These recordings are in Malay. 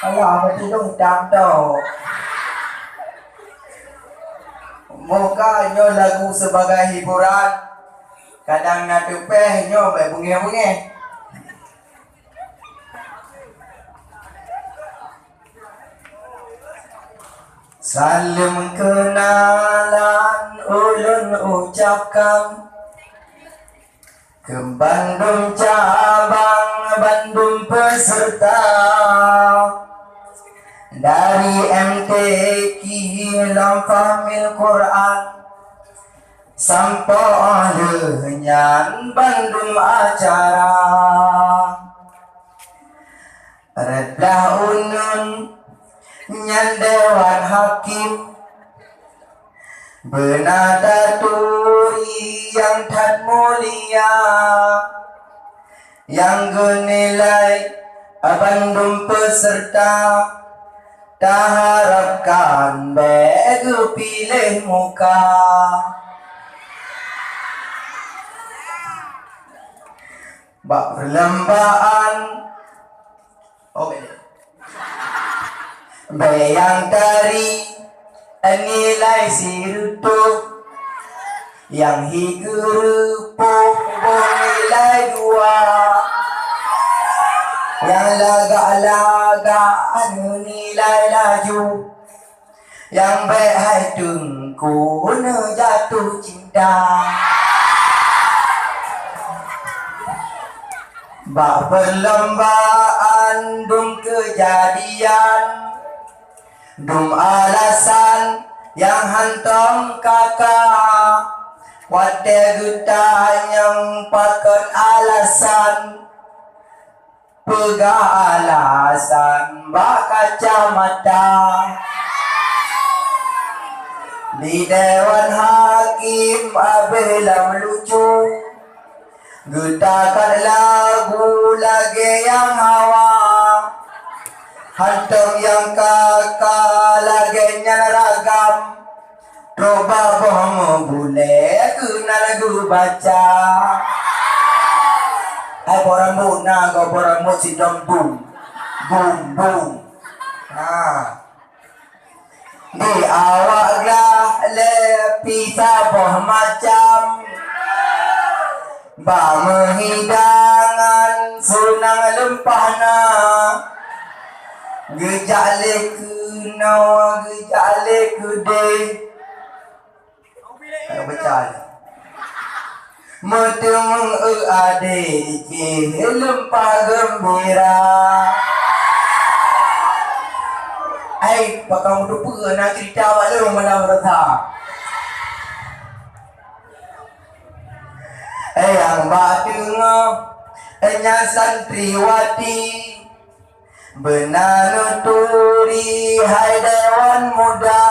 Alah, mesti dong tau. Mukanya lagu sebagai hiburan. Kadang nak tupehnya berbunyi-bunyi. Salam kenalan ulun ucapkan ke Bandung cabang Bandung peserta dari MTQ Lamfamil Quran sampai lenyan Bandung acara redah unun nyan dewan hakim benada turi yang tad mulia yang genilai Bandung peserta tak harapkan begu pilih muka bak perlombaan bayang tari nilai sirutu yang higerupuk nilai 2 yang laga-laga nilai laju yang baik hai tengku jatuh cinta bak perlombaan dum kejadian dum alasan yang hantam kakak wate getah yang pakai alasan pegah alasan bak kacamata di dewan hakim abelah melucu getakan lagu lagi yang hawa hantam yang kakak lagi ragam coba bohong boleh kena lagu baca hai borambut na go borambut si dom boom boom boom di awak lah lepi saboh macam ba menghidangan sunang lempahna gejale kena gejale kude kalau baca Metemung adik lempah gembira ai pakang lupa nak cerita awak lu malam rata yang batengah enya santriwati benar nuturi hai dewan muda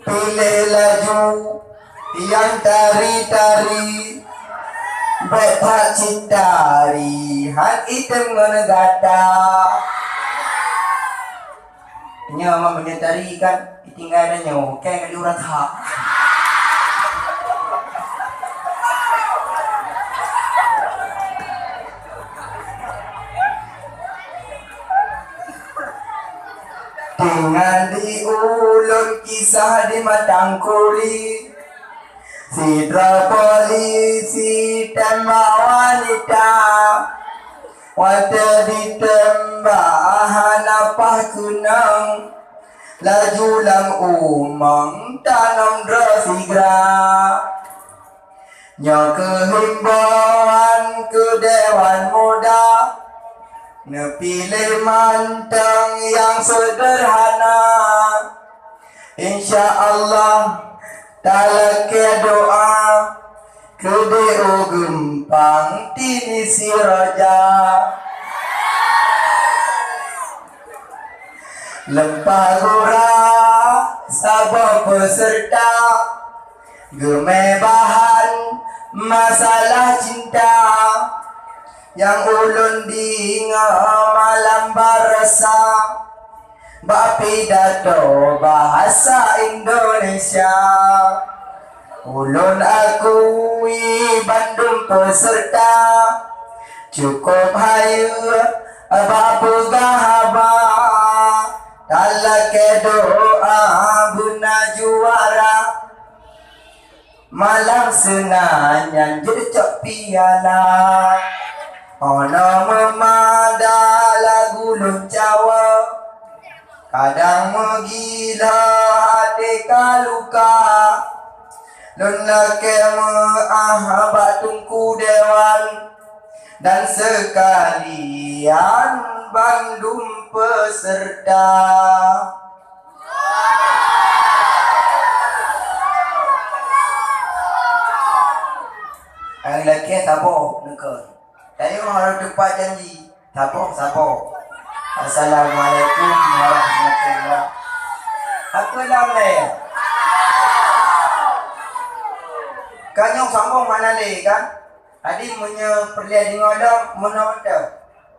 pilih laju yang tari-tari betak cintari han item ngenegata nya mah menetari kan tinggal ada nyo kayak kali urat ha dengan diulun kisah di Matangkuri sidra polisi tembak wanita wata ditembak hanapah kunang laju lang umang tanam drasigra nya kehimbauan ke dewan muda nepilih mantang yang sederhana insyaallah talake doa kedeo gempang tini si raja lempah gura sabah peserta gemebahan masalah cinta yang ulun diingat malam barasa bak pidato bahasa Indonesia ulun akui Bandung peserta cukup hayu Babu gahaba talak doa guna juara malam senanyan jercok piala ono memada lagu luncawa kadang menggila hati kaluka lelaki batungku dewan dan sekalian Bandung peserta. Ang lelaki tapo nengke. Tadi orang depan janji tapo. Assalamualaikum warahmatullahi. Apa nama ya? Kanyong sambung mana le kan? Tadi punya perlihat di ngodong menonton.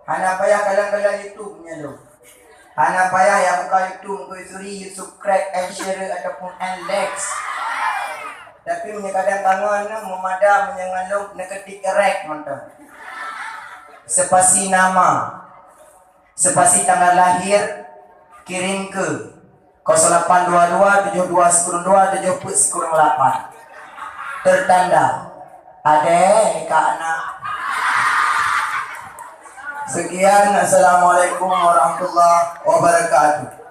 Hana payah kalang-kalang YouTube punya lo. Hana payah yang buka YouTube, buka suri, subscribe, and share ataupun and likes. Tapi punya kadang tangan memadam punya ngalung nak ketik correct monton. Spasi nama, spasi tanggal lahir kirim ke 0822 72 2 70 8. Tertanda adek kak anak. Sekian, assalamualaikum warahmatullahi wabarakatuh.